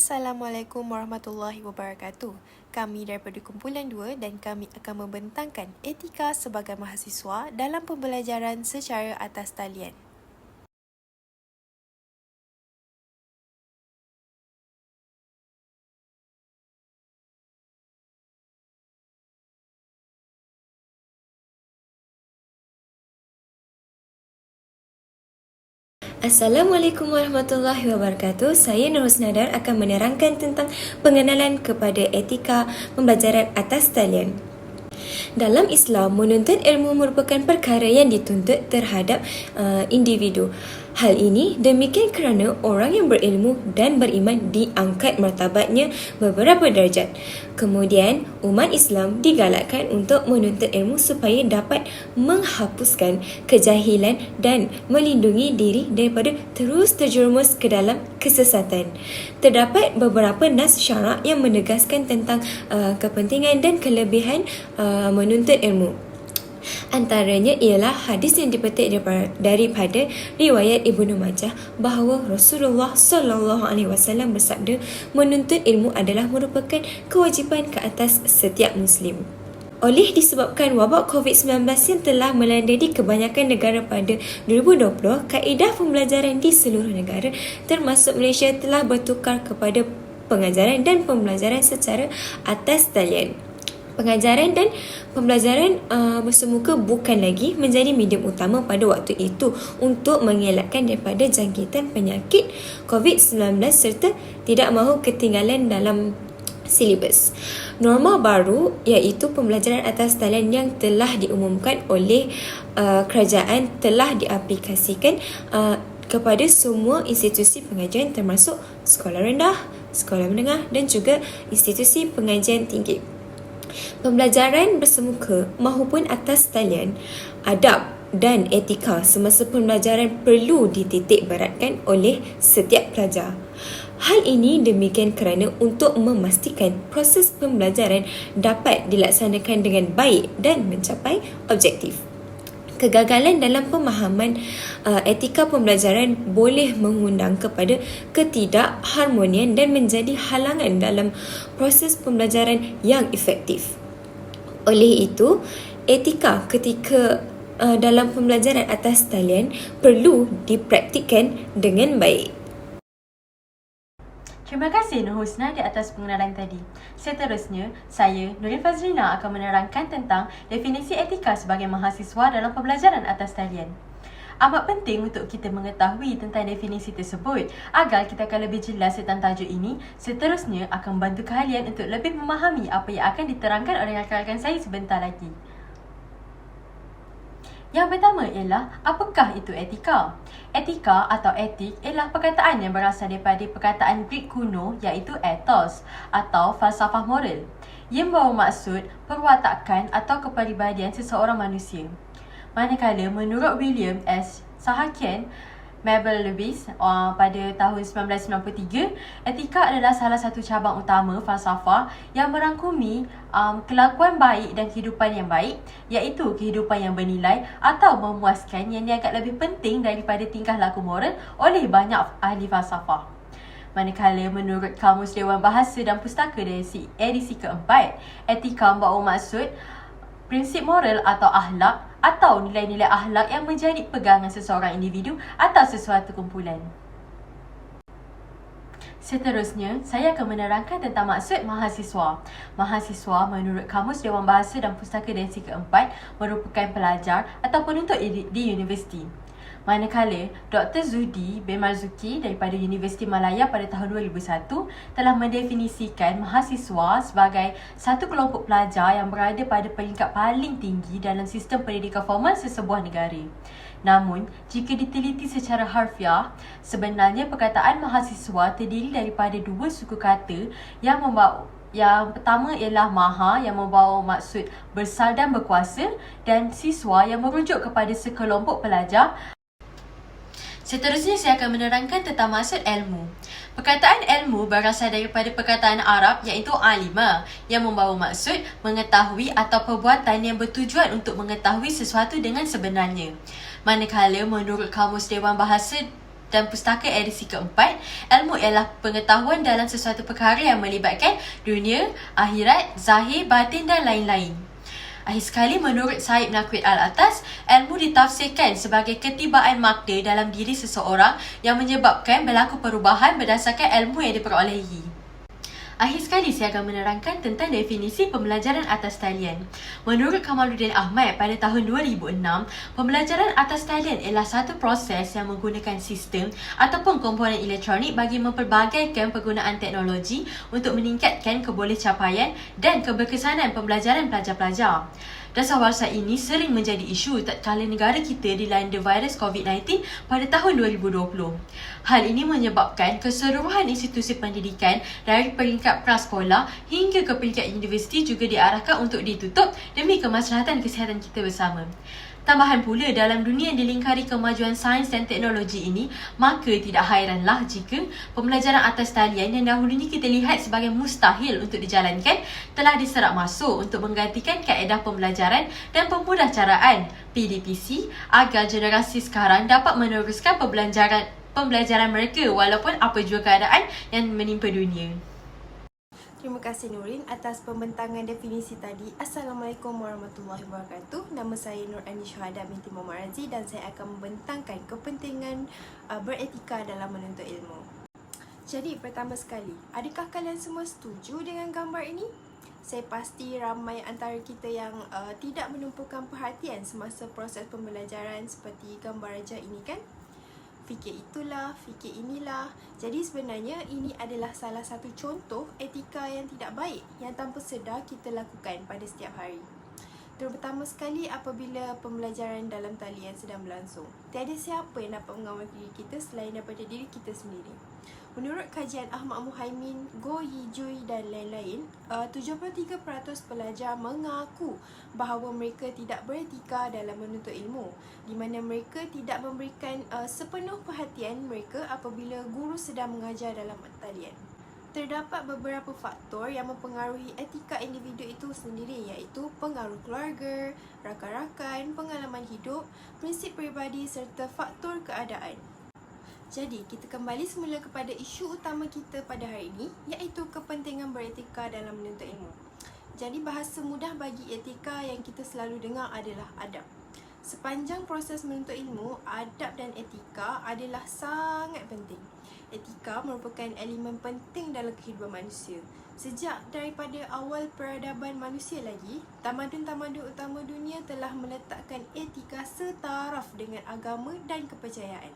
Assalamualaikum warahmatullahi wabarakatuh. Kami daripada kumpulan 2 dan kami akan membentangkan etika sebagai mahasiswa dalam pembelajaran secara atas talian. Assalamualaikum warahmatullahi wabarakatuh. Saya Nur Husnadar akan menerangkan tentang pengenalan kepada etika pembelajaran atas talian. Dalam Islam, menuntut ilmu merupakan perkara yang dituntut terhadap individu. Hal ini demikian kerana orang yang berilmu dan beriman diangkat martabatnya beberapa darjat. Kemudian, umat Islam digalakkan untuk menuntut ilmu supaya dapat menghapuskan kejahilan dan melindungi diri daripada terus terjerumus ke dalam kesesatan. Terdapat beberapa nas syarak yang menegaskan tentang kepentingan dan kelebihan menuntut ilmu. Antaranya ialah hadis yang dipetik daripada riwayat Ibnu Majah bahawa Rasulullah SAW bersabda, menuntut ilmu adalah merupakan kewajipan ke atas setiap Muslim. Oleh disebabkan wabak COVID-19 yang telah melanda di kebanyakan negara pada 2020, kaedah pembelajaran di seluruh negara termasuk Malaysia telah bertukar kepada pengajaran dan pembelajaran secara atas talian. Pengajaran dan pembelajaran bersemuka bukan lagi menjadi medium utama pada waktu itu untuk mengelakkan daripada jangkitan penyakit COVID-19 serta tidak mahu ketinggalan dalam silibus. Norma baru iaitu pembelajaran atas talian yang telah diumumkan oleh kerajaan telah diaplikasikan kepada semua institusi pengajian termasuk sekolah rendah, sekolah menengah dan juga institusi pengajian tinggi. Pembelajaran bersemuka maupun atas talian, adab dan etika semasa pembelajaran perlu dititik beratkan oleh setiap pelajar. Hal ini demikian kerana untuk memastikan proses pembelajaran dapat dilaksanakan dengan baik dan mencapai objektif. Kegagalan dalam pemahaman etika pembelajaran boleh mengundang kepada ketidakharmonian dan menjadi halangan dalam proses pembelajaran yang efektif. Oleh itu, etika ketika dalam pembelajaran atas talian perlu dipraktikkan dengan baik. Terima kasih Nur Husna di atas pengenalan tadi. Seterusnya, saya Nuril Fazrina akan menerangkan tentang definisi etika sebagai mahasiswa dalam pembelajaran atas talian. Amat penting untuk kita mengetahui tentang definisi tersebut agar kita akan lebih jelas tentang tajuk ini. Seterusnya akan membantu kalian untuk lebih memahami apa yang akan diterangkan oleh rakan-rakan saya sebentar lagi. Yang pertama ialah, apakah itu etika? Etika atau etik ialah perkataan yang berasal daripada perkataan Greek kuno iaitu ethos atau falsafah moral yang membawa maksud perwatakan atau kepribadian seseorang manusia. Manakala menurut William S. Sahakian Mabel Lewis pada tahun 1993, etika adalah salah satu cabang utama falsafah yang merangkumi kelakuan baik dan kehidupan yang baik, iaitu kehidupan yang bernilai atau memuaskan yang dianggap lebih penting daripada tingkah laku moral oleh banyak ahli falsafah. Manakala menurut Kamus Dewan Bahasa dan Pustaka edisi keempat, etika membawa maksud prinsip moral atau akhlak atau nilai-nilai akhlak yang menjadi pegangan seseorang individu atau sesuatu kumpulan. Seterusnya, saya akan menerangkan tentang maksud mahasiswa. Mahasiswa menurut Kamus Dewan Bahasa dan Pustaka edisi keempat merupakan pelajar atau penuntut di universiti. Manakala Dr. Zuhdi bin Marzuki daripada Universiti Malaya pada tahun 2001 telah mendefinisikan mahasiswa sebagai satu kelompok pelajar yang berada pada peringkat paling tinggi dalam sistem pendidikan formal sesebuah negara. Namun, jika diteliti secara harfiah, sebenarnya perkataan mahasiswa terdiri daripada dua suku kata yang pertama ialah maha yang membawa maksud besar dan berkuasa, dan siswa yang merujuk kepada sekelompok pelajar. Seterusnya saya akan menerangkan tentang maksud ilmu. Perkataan ilmu berasal daripada perkataan Arab iaitu alima yang membawa maksud mengetahui atau perbuatan yang bertujuan untuk mengetahui sesuatu dengan sebenarnya. Manakala menurut Kamus Dewan Bahasa dan Pustaka edisi keempat. Ilmu ialah pengetahuan dalam sesuatu perkara yang melibatkan dunia, akhirat, zahir, batin dan lain-lain. Akhir sekali, menurut Said Naquid Al-Atas, ilmu ditafsirkan sebagai ketibaan makna dalam diri seseorang yang menyebabkan berlaku perubahan berdasarkan ilmu yang diperolehi. Akhir sekali, saya akan menerangkan tentang definisi pembelajaran atas talian. Menurut Kamaluddin Ahmad, pada tahun 2006, pembelajaran atas talian ialah satu proses yang menggunakan sistem ataupun komponen elektronik bagi memperbagaikan penggunaan teknologi untuk meningkatkan kebolehcapaian dan keberkesanan pembelajaran pelajar-pelajar. Dasar-dasar ini sering menjadi isu tatkala negara kita dilanda virus COVID-19 pada tahun 2020. Hal ini menyebabkan keseluruhan institusi pendidikan dari peringkat prasekolah hingga ke peringkat universiti juga diarahkan untuk ditutup demi kemaslahatan kesihatan kita bersama. Tambahan pula, dalam dunia yang dilingkari kemajuan sains dan teknologi ini, maka tidak hairanlah jika pembelajaran atas talian yang dahulunya kita lihat sebagai mustahil untuk dijalankan telah diserap masuk untuk menggantikan kaedah pembelajaran dan pemudahcaraan PDPC agar generasi sekarang dapat meneruskan pembelajaran mereka walaupun apa jua keadaan yang menimpa dunia. Terima kasih Nurin atas pembentangan definisi tadi. Assalamualaikum warahmatullahi wabarakatuh. Nama saya Nur Ani Syuhada binti Muhammad Razi dan saya akan membentangkan kepentingan beretika dalam menuntut ilmu. Jadi pertama sekali, adakah kalian semua setuju dengan gambar ini? Saya pasti ramai antara kita yang tidak menumpukan perhatian semasa proses pembelajaran seperti gambar raja ini kan? Fikir itulah, fikir inilah. Jadi sebenarnya ini adalah salah satu contoh etika yang tidak baik yang tanpa sedar kita lakukan pada setiap hari. Terutama sekali apabila pembelajaran dalam talian sedang berlangsung. Tiada siapa yang dapat mengawal diri kita selain daripada diri kita sendiri. Menurut kajian Ahmad Muhaimin, Go Yijui dan lain-lain, 73% pelajar mengaku bahawa mereka tidak beretika dalam menuntut ilmu, di mana mereka tidak memberikan sepenuh perhatian mereka apabila guru sedang mengajar dalam talian. Terdapat beberapa faktor yang mempengaruhi etika individu itu sendiri, iaitu pengaruh keluarga, rakan-rakan, pengalaman hidup, prinsip peribadi serta faktor keadaan. Jadi, kita kembali semula kepada isu utama kita pada hari ini, iaitu kepentingan beretika dalam menuntut ilmu. Jadi, bahasa mudah bagi etika yang kita selalu dengar adalah adab. Sepanjang proses menuntut ilmu, adab dan etika adalah sangat penting. Etika merupakan elemen penting dalam kehidupan manusia. Sejak daripada awal peradaban manusia lagi, tamadun-tamadun utama dunia telah meletakkan etika setaraf dengan agama dan kepercayaan.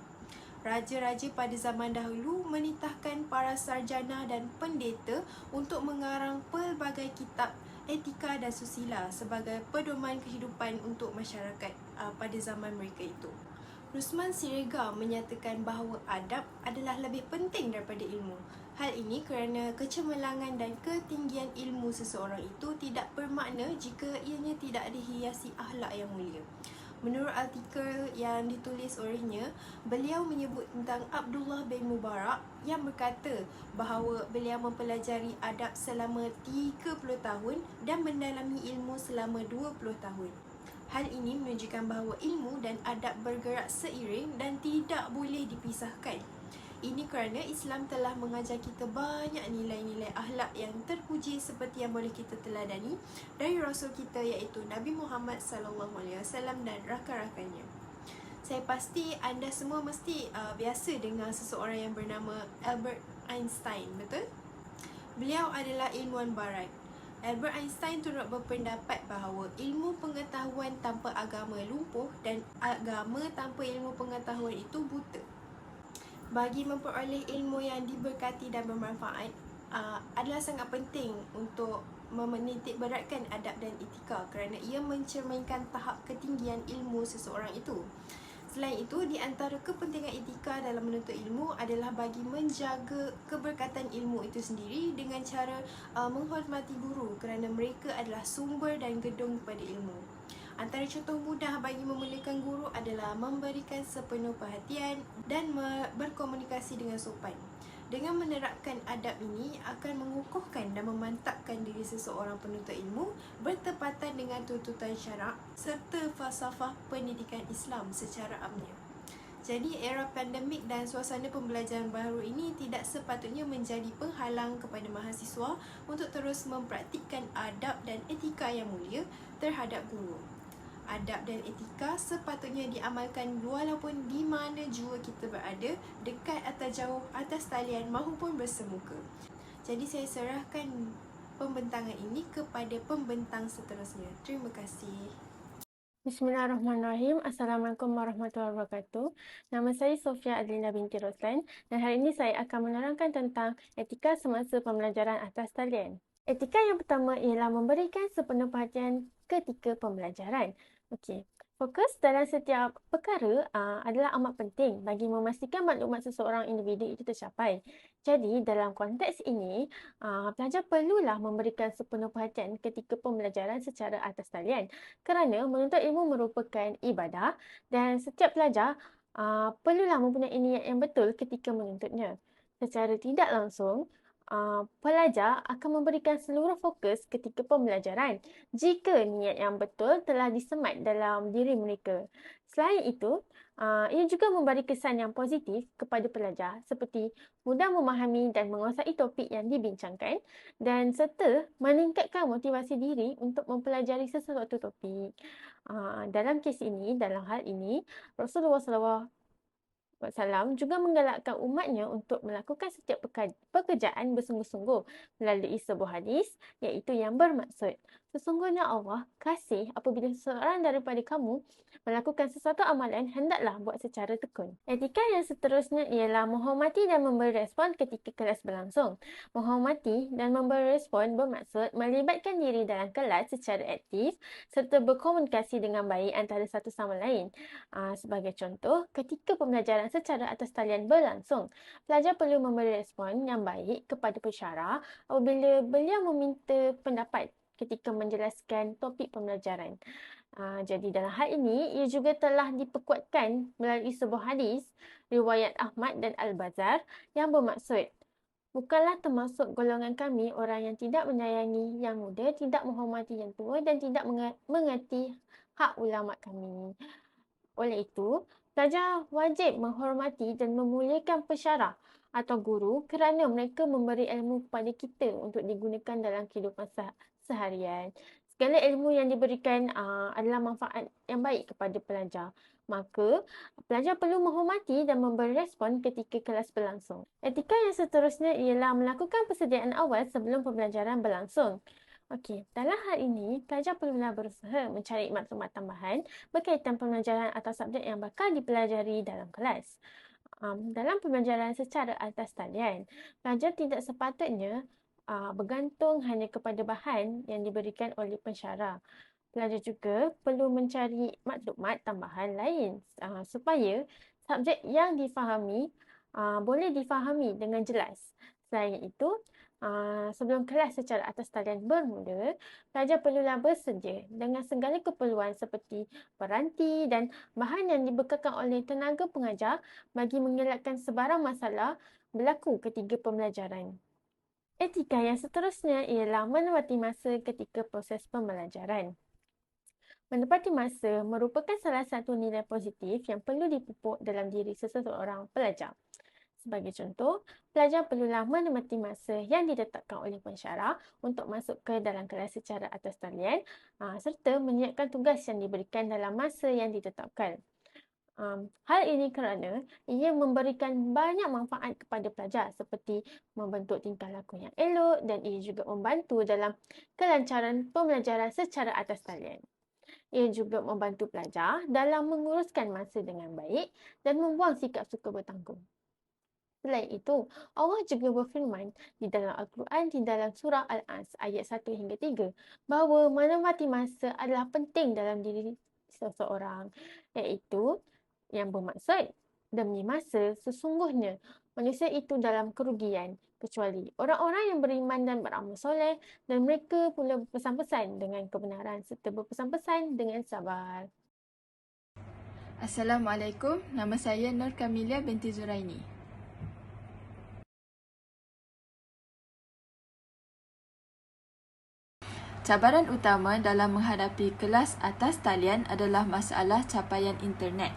Raja-raja pada zaman dahulu menitahkan para sarjana dan pendeta untuk mengarang pelbagai kitab etika dan susila sebagai pedoman kehidupan untuk masyarakat pada zaman mereka itu. Rusman Siregar menyatakan bahawa adab adalah lebih penting daripada ilmu. Hal ini kerana kecemerlangan dan ketinggian ilmu seseorang itu tidak bermakna jika ianya tidak dihiasi akhlak yang mulia. Menurut artikel yang ditulis olehnya, beliau menyebut tentang Abdullah bin Mubarak yang berkata bahawa beliau mempelajari adab selama 30 tahun dan mendalami ilmu selama 20 tahun. Hal ini menunjukkan bahawa ilmu dan adab bergerak seiring dan tidak boleh dipisahkan. Ini kerana Islam telah mengajar kita banyak nilai-nilai akhlak yang terpuji seperti yang boleh kita teladani dari Rasul kita iaitu Nabi Muhammad SAW dan rakan-rakannya. Saya pasti anda semua mesti biasa dengar seseorang yang bernama Albert Einstein, betul? Beliau adalah ilmuwan barat. Albert Einstein turut berpendapat bahawa ilmu pengetahuan tanpa agama lumpuh dan agama tanpa ilmu pengetahuan itu buta. Bagi memperoleh ilmu yang diberkati dan bermanfaat adalah sangat penting untuk menitik beratkan adab dan etika kerana ia mencerminkan tahap ketinggian ilmu seseorang itu. Selain itu, di antara kepentingan etika dalam menuntut ilmu adalah bagi menjaga keberkatan ilmu itu sendiri dengan cara menghormati guru kerana mereka adalah sumber dan gedung kepada ilmu. Antara contoh mudah bagi memuliakan guru adalah memberikan sepenuh perhatian dan berkomunikasi dengan sopan. Dengan menerapkan adab ini akan mengukuhkan dan memantapkan diri seseorang penuntut ilmu bertepatan dengan tuntutan syarak serta falsafah pendidikan Islam secara amnya. Jadi era pandemik dan suasana pembelajaran baru ini tidak sepatutnya menjadi penghalang kepada mahasiswa untuk terus mempraktikkan adab dan etika yang mulia terhadap guru. Adab dan etika sepatutnya diamalkan walaupun di mana jua kita berada, dekat atau jauh, atas talian maupun bersemuka. Jadi saya serahkan pembentangan ini kepada pembentang seterusnya. Terima kasih. Bismillahirrahmanirrahim. Assalamualaikum warahmatullahi wabarakatuh. Nama saya Sofia Adlina binti Roslan dan hari ini saya akan menerangkan tentang etika semasa pembelajaran atas talian. Etika yang pertama ialah memberikan sepenuh perhatian ketika pembelajaran. Okey. Fokus dalam setiap perkara adalah amat penting bagi memastikan maklumat seseorang individu itu tercapai. Jadi, dalam konteks ini, pelajar perlulah memberikan sepenuh perhatian ketika pembelajaran secara atas talian kerana menuntut ilmu merupakan ibadah dan setiap pelajar perlulah mempunyai niat yang betul ketika menuntutnya. Secara tidak langsung, pelajar akan memberikan seluruh fokus ketika pembelajaran jika niat yang betul telah disemat dalam diri mereka. Selain itu, ia juga memberi kesan yang positif kepada pelajar seperti mudah memahami dan menguasai topik yang dibincangkan dan serta meningkatkan motivasi diri untuk mempelajari sesuatu topik. Dalam hal ini, Rasulullah SAW juga menggalakkan umatnya untuk melakukan setiap pekerjaan bersungguh-sungguh melalui sebuah hadis iaitu yang bermaksud, sesungguhnya Allah kasih apabila seseorang daripada kamu melakukan sesuatu amalan hendaklah buat secara tekun. Etika yang seterusnya ialah menghormati dan memberi respon ketika kelas berlangsung. Menghormati dan memberi respon bermaksud melibatkan diri dalam kelas secara aktif serta berkomunikasi dengan baik antara satu sama lain. Sebagai contoh, ketika pembelajaran secara atas talian berlangsung, pelajar perlu memberi respon yang baik kepada pensyarah apabila beliau meminta pendapat ketika menjelaskan topik pembelajaran. Jadi dalam hal ini, ia juga telah diperkuatkan melalui sebuah hadis riwayat Ahmad dan Al-Bazar yang bermaksud, bukanlah termasuk golongan kami orang yang tidak menyayangi yang muda, tidak menghormati yang tua dan tidak mengerti hak ulama kami. Oleh itu, pelajar wajib menghormati dan memuliakan pensyarah atau guru kerana mereka memberi ilmu kepada kita untuk digunakan dalam kehidupan seharian. Segala ilmu yang diberikan adalah manfaat yang baik kepada pelajar. Maka, pelajar perlu menghormati dan memberi respon ketika kelas berlangsung. Etika yang seterusnya ialah melakukan persediaan awal sebelum pembelajaran berlangsung. Okey, dalam hal ini, pelajar perlulah berusaha mencari maklumat tambahan berkaitan pembelajaran atau subjek yang bakal dipelajari dalam kelas. Dalam pembelajaran secara atas talian, pelajar tidak sepatutnya bergantung hanya kepada bahan yang diberikan oleh pensyarah. Pelajar juga perlu mencari maklumat tambahan lain supaya subjek yang difahami boleh difahami dengan jelas. Selain itu, sebelum kelas secara atas talian bermula, pelajar perlulah bersedia dengan segala keperluan seperti peranti dan bahan yang dibekalkan oleh tenaga pengajar bagi mengelakkan sebarang masalah berlaku ketika pembelajaran. Etika yang seterusnya ialah menepati masa ketika proses pembelajaran. Menepati masa merupakan salah satu nilai positif yang perlu dipupuk dalam diri seseorang pelajar. Sebagai contoh, pelajar perlulah menikmati masa yang ditetapkan oleh pensyarah untuk masuk ke dalam kelas secara atas talian serta menyiapkan tugas yang diberikan dalam masa yang ditetapkan. Hal ini kerana ia memberikan banyak manfaat kepada pelajar seperti membentuk tingkah laku yang elok dan ia juga membantu dalam kelancaran pembelajaran secara atas talian. Ia juga membantu pelajar dalam menguruskan masa dengan baik dan membuang sikap suka bertanggung. Selain itu, Allah juga berfirman di dalam Al-Quran di dalam surah Al-As ayat 1 hingga 3 bahawa menepati masa adalah penting dalam diri seseorang, iaitu yang bermaksud demi masa sesungguhnya manusia itu dalam kerugian kecuali orang-orang yang beriman dan beramal soleh dan mereka pula berpesan-pesan dengan kebenaran serta berpesan-pesan dengan sabar. Assalamualaikum, nama saya Nur Kamilia binti Zuraini. Cabaran utama dalam menghadapi kelas atas talian adalah masalah capaian internet.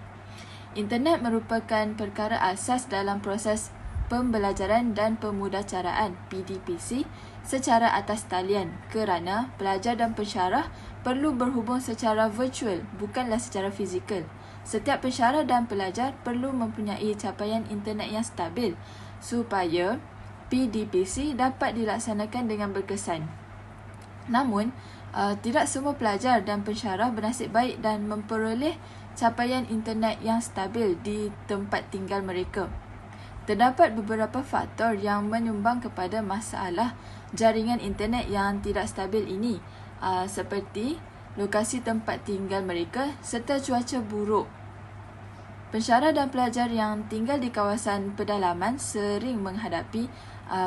Internet merupakan perkara asas dalam proses pembelajaran dan pemudacaraan PDPC secara atas talian kerana pelajar dan pensyarah perlu berhubung secara virtual bukanlah secara fizikal. Setiap pensyarah dan pelajar perlu mempunyai capaian internet yang stabil supaya PDPC dapat dilaksanakan dengan berkesan. Namun, tidak semua pelajar dan pensyarah bernasib baik dan memperoleh capaian internet yang stabil di tempat tinggal mereka. Terdapat beberapa faktor yang menyumbang kepada masalah jaringan internet yang tidak stabil ini, seperti lokasi tempat tinggal mereka serta cuaca buruk. Pensyarah dan pelajar yang tinggal di kawasan pedalaman sering menghadapi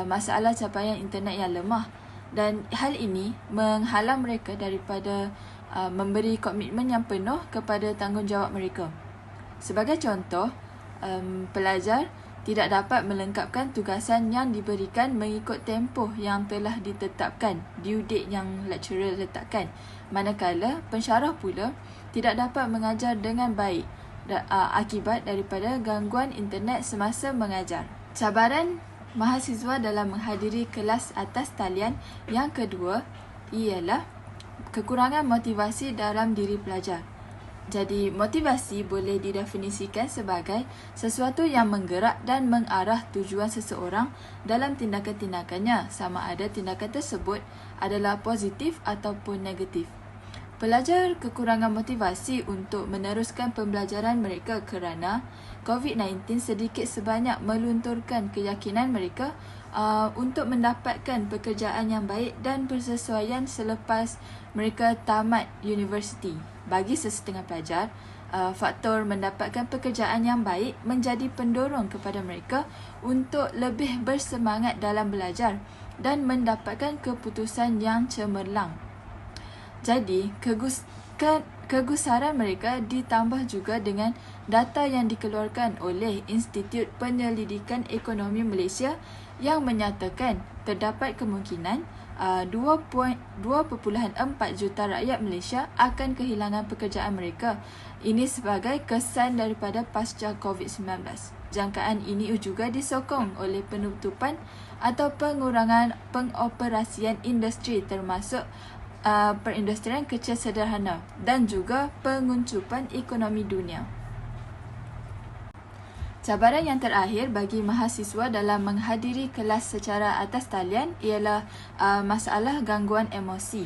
masalah capaian internet yang lemah, dan hal ini menghalang mereka daripada memberi komitmen yang penuh kepada tanggungjawab mereka. Sebagai contoh, pelajar tidak dapat melengkapkan tugasan yang diberikan mengikut tempoh yang telah ditetapkan, due date yang lecturer letakkan, manakala pensyarah pula tidak dapat mengajar dengan baik akibat daripada gangguan internet semasa mengajar. Cabaran mahasiswa dalam menghadiri kelas atas talian yang kedua ialah kekurangan motivasi dalam diri pelajar. Jadi, motivasi boleh didefinisikan sebagai sesuatu yang menggerak dan mengarah tujuan seseorang dalam tindakan-tindakannya, sama ada tindakan tersebut adalah positif ataupun negatif. Pelajar kekurangan motivasi untuk meneruskan pembelajaran mereka kerana COVID-19 sedikit sebanyak melunturkan keyakinan mereka untuk mendapatkan pekerjaan yang baik dan bersesuaian selepas mereka tamat universiti. Bagi sesetengah pelajar, faktor mendapatkan pekerjaan yang baik menjadi pendorong kepada mereka untuk lebih bersemangat dalam belajar dan mendapatkan keputusan yang cemerlang. Jadi, kegusaran mereka ditambah juga dengan data yang dikeluarkan oleh Institut Penyelidikan Ekonomi Malaysia yang menyatakan terdapat kemungkinan 2.4 juta rakyat Malaysia akan kehilangan pekerjaan mereka. Ini sebagai kesan daripada pasca COVID-19. Jangkaan ini juga disokong oleh penutupan atau pengurangan pengoperasian industri termasuk perindustrian kecil sederhana dan juga penguncupan ekonomi dunia. Cabaran yang terakhir bagi mahasiswa dalam menghadiri kelas secara atas talian ialah masalah gangguan emosi.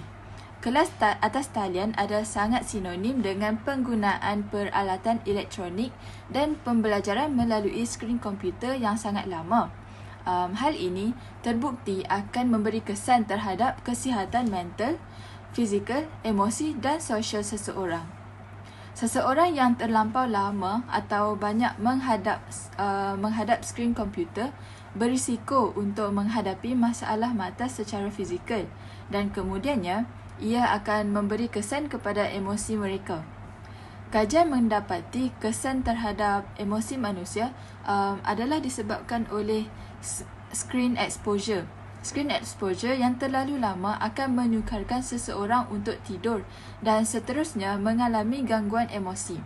Kelas atas talian adalah sangat sinonim dengan penggunaan peralatan elektronik dan pembelajaran melalui skrin komputer yang sangat lama. Hal ini terbukti akan memberi kesan terhadap kesihatan mental, fizikal, emosi dan sosial seseorang. Seseorang yang terlampau lama atau banyak menghadap skrin komputer berisiko untuk menghadapi masalah mata secara fizikal dan kemudiannya ia akan memberi kesan kepada emosi mereka. Kajian mendapati kesan terhadap emosi manusia adalah disebabkan oleh screen exposure. Screen exposure yang terlalu lama akan menyukarkan seseorang untuk tidur dan seterusnya mengalami gangguan emosi.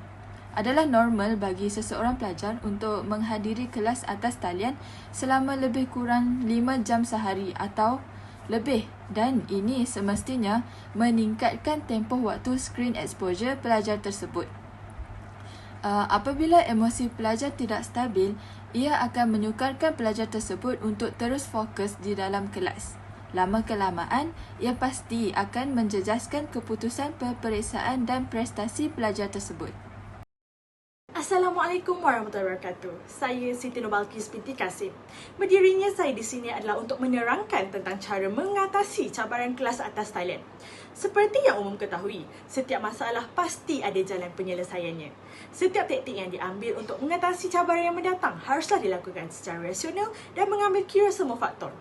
Adalah normal bagi seseorang pelajar untuk menghadiri kelas atas talian selama lebih kurang 5 jam sehari atau lebih, dan ini semestinya meningkatkan tempoh waktu screen exposure pelajar tersebut. Apabila emosi pelajar tidak stabil, ia akan menyukarkan pelajar tersebut untuk terus fokus di dalam kelas. Lama-kelamaan, ia pasti akan menjejaskan keputusan peperiksaan dan prestasi pelajar tersebut. Assalamualaikum warahmatullahi wabarakatuh. Saya Siti Nurbalqis binti Kasim. Berdirinya saya di sini adalah untuk menerangkan tentang cara mengatasi cabaran kelas atas talian. Seperti yang umum ketahui, setiap masalah pasti ada jalan penyelesaiannya. Setiap taktik yang diambil untuk mengatasi cabaran yang mendatang haruslah dilakukan secara rasional dan mengambil kira semua faktor.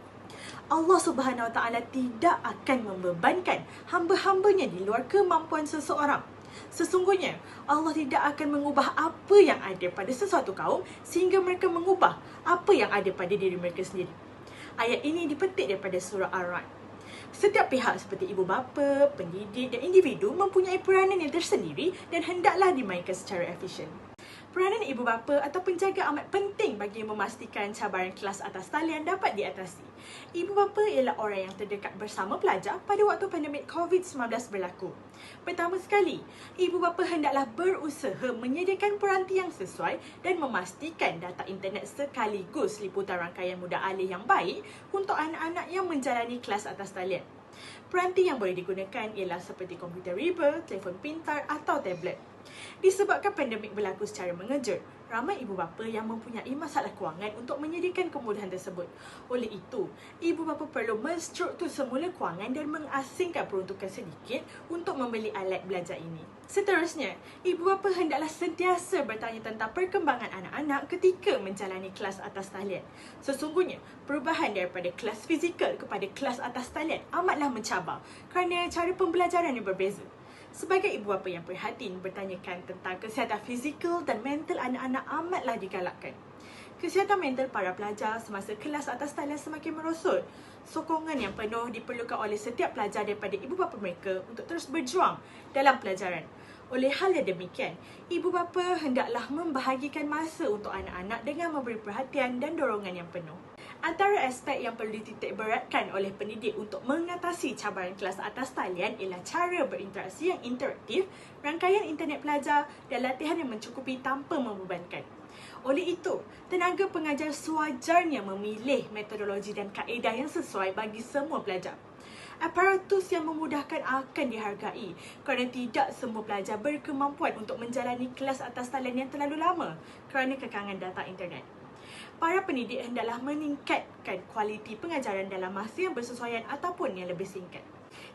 Allah Subhanahu Wa Taala tidak akan membebankan hamba-hambanya di luar kemampuan seseorang. Sesungguhnya, Allah tidak akan mengubah apa yang ada pada sesuatu kaum sehingga mereka mengubah apa yang ada pada diri mereka sendiri. Ayat ini dipetik daripada surah Ar-Ra'd. Setiap pihak seperti ibu bapa, pendidik dan individu mempunyai peranan yang tersendiri dan hendaklah dimainkan secara efisien. Peranan ibu bapa atau penjaga amat penting bagi memastikan cabaran kelas atas talian dapat diatasi. Ibu bapa ialah orang yang terdekat bersama pelajar pada waktu pandemik COVID-19 berlaku. Pertama sekali, ibu bapa hendaklah berusaha menyediakan peranti yang sesuai dan memastikan data internet sekaligus liputan rangkaian mudah alih yang baik untuk anak-anak yang menjalani kelas atas talian. Peranti yang boleh digunakan ialah seperti komputer riba, telefon pintar atau tablet. Disebabkan pandemik berlaku secara mengejut, ramai ibu bapa yang mempunyai masalah kewangan untuk menyediakan kemudahan tersebut. Oleh itu, ibu bapa perlu menstruktur semula kewangan dan mengasingkan peruntukan sedikit untuk membeli alat belajar ini. Seterusnya, ibu bapa hendaklah sentiasa bertanya tentang perkembangan anak-anak ketika menjalani kelas atas talian. Sesungguhnya, perubahan daripada kelas fizikal kepada kelas atas talian amatlah mencabar kerana cara pembelajaran yang berbeza. Sebagai ibu bapa yang prihatin, bertanyakan tentang kesihatan fizikal dan mental anak-anak amatlah digalakkan. Kesihatan mental para pelajar semasa kelas atas talian semakin merosot. Sokongan yang penuh diperlukan oleh setiap pelajar daripada ibu bapa mereka untuk terus berjuang dalam pelajaran. Oleh hal yang demikian, ibu bapa hendaklah membahagikan masa untuk anak-anak dengan memberi perhatian dan dorongan yang penuh. Antara aspek yang perlu dititik beratkan oleh pendidik untuk mengatasi cabaran kelas atas talian ialah cara berinteraksi yang interaktif, rangkaian internet pelajar dan latihan yang mencukupi tanpa membebankan. Oleh itu, tenaga pengajar sewajarnya memilih metodologi dan kaedah yang sesuai bagi semua pelajar. Aparatus yang memudahkan akan dihargai kerana tidak semua pelajar berkemampuan untuk menjalani kelas atas talian yang terlalu lama kerana kekangan data internet. Para pendidik hendaklah meningkatkan kualiti pengajaran dalam masa yang bersesuaian ataupun yang lebih singkat.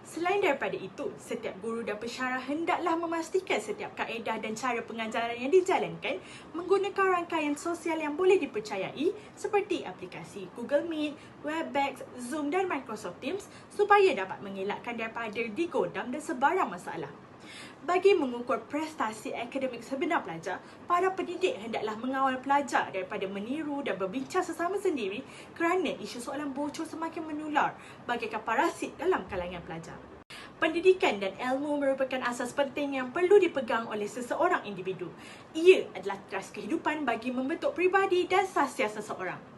Selain daripada itu, setiap guru dan pensyarah hendaklah memastikan setiap kaedah dan cara pengajaran yang dijalankan menggunakan rangkaian sosial yang boleh dipercayai seperti aplikasi Google Meet, Webex, Zoom dan Microsoft Teams supaya dapat mengelakkan daripada digodam dan sebarang masalah. Bagi mengukur prestasi akademik sebenar pelajar, para pendidik hendaklah mengawal pelajar daripada meniru dan berbincang sesama sendiri kerana isu soalan bocor semakin menular bagaikan parasit dalam kalangan pelajar. Pendidikan dan ilmu merupakan asas penting yang perlu dipegang oleh seseorang individu. Ia adalah teras kehidupan bagi membentuk pribadi dan sahsiah seseorang.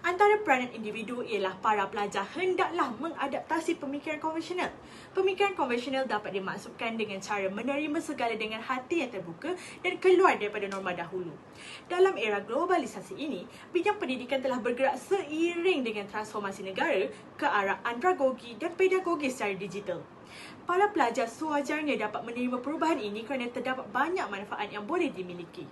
Antara peranan individu ialah para pelajar hendaklah mengadaptasi pemikiran konvensional. Pemikiran konvensional dapat dimaksudkan dengan cara menerima segala dengan hati yang terbuka dan keluar daripada norma dahulu. Dalam era globalisasi ini, bidang pendidikan telah bergerak seiring dengan transformasi negara ke arah andragogi dan pedagogi secara digital. Para pelajar sewajarnya dapat menerima perubahan ini kerana terdapat banyak manfaat yang boleh dimiliki.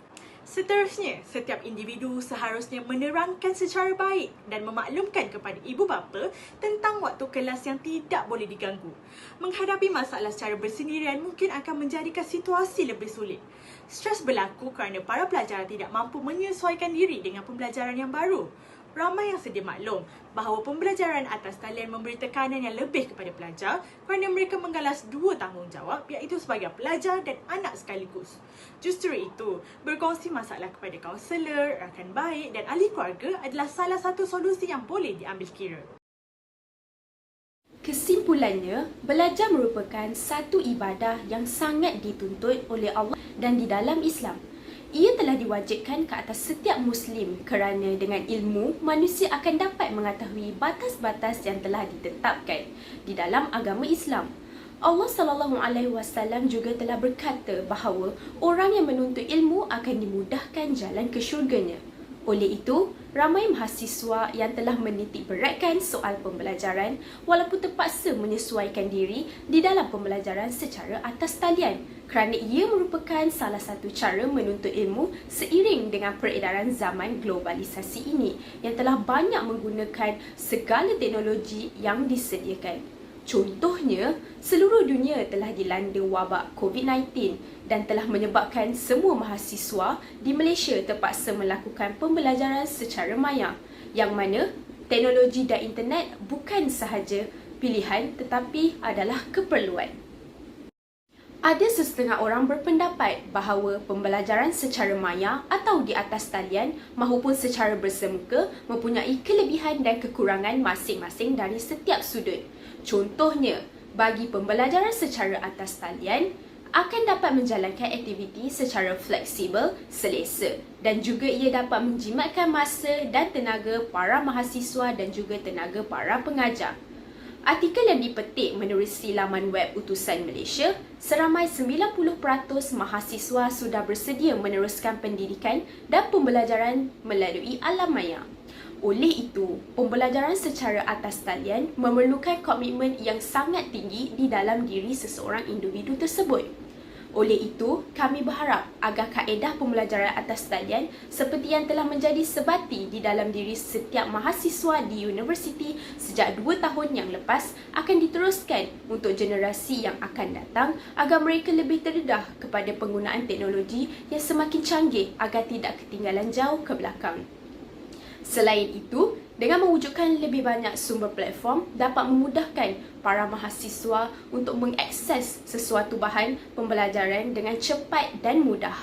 Seterusnya, setiap individu seharusnya menerangkan secara baik dan memaklumkan kepada ibu bapa tentang waktu kelas yang tidak boleh diganggu. Menghadapi masalah secara bersendirian mungkin akan menjadikan situasi lebih sulit. Stres berlaku kerana para pelajar tidak mampu menyesuaikan diri dengan pembelajaran yang baru. Ramai yang sedia maklum bahawa pembelajaran atas talian memberi tekanan yang lebih kepada pelajar kerana mereka menggalas dua tanggungjawab iaitu sebagai pelajar dan anak sekaligus. Justru itu, berkongsi masalah kepada kaunselor, rakan baik dan ahli keluarga adalah salah satu solusi yang boleh diambil kira. Kesimpulannya, belajar merupakan satu ibadah yang sangat dituntut oleh Allah dan di dalam Islam. Ia telah diwajibkan ke atas setiap Muslim kerana dengan ilmu, manusia akan dapat mengetahui batas-batas yang telah ditetapkan di dalam agama Islam. Allah SAW juga telah berkata bahawa orang yang menuntut ilmu akan dimudahkan jalan ke syurganya. Oleh itu, ramai mahasiswa yang telah menitik beratkan soal pembelajaran walaupun terpaksa menyesuaikan diri di dalam pembelajaran secara atas talian kerana ia merupakan salah satu cara menuntut ilmu seiring dengan peredaran zaman globalisasi ini yang telah banyak menggunakan segala teknologi yang disediakan. Contohnya, seluruh dunia telah dilanda wabak COVID-19 dan telah menyebabkan semua mahasiswa di Malaysia terpaksa melakukan pembelajaran secara maya, yang mana teknologi dan internet bukan sahaja pilihan tetapi adalah keperluan. Ada sesetengah orang berpendapat bahawa pembelajaran secara maya atau di atas talian maupun secara bersemuka mempunyai kelebihan dan kekurangan masing-masing dari setiap sudut. Contohnya, bagi pembelajaran secara atas talian, akan dapat menjalankan aktiviti secara fleksibel, selesa dan juga ia dapat menjimatkan masa dan tenaga para mahasiswa dan juga tenaga para pengajar. Artikel yang dipetik menerusi laman web Utusan Malaysia, seramai 90% mahasiswa sudah bersedia meneruskan pendidikan dan pembelajaran melalui alam maya. Oleh itu, pembelajaran secara atas talian memerlukan komitmen yang sangat tinggi di dalam diri seseorang individu tersebut. Oleh itu, kami berharap agar kaedah pembelajaran atas talian seperti yang telah menjadi sebati di dalam diri setiap mahasiswa di universiti sejak 2 tahun yang lepas akan diteruskan untuk generasi yang akan datang agar mereka lebih terdedah kepada penggunaan teknologi yang semakin canggih agar tidak ketinggalan jauh ke belakang. Selain itu, dengan mewujudkan lebih banyak sumber platform dapat memudahkan para mahasiswa untuk mengakses sesuatu bahan pembelajaran dengan cepat dan mudah.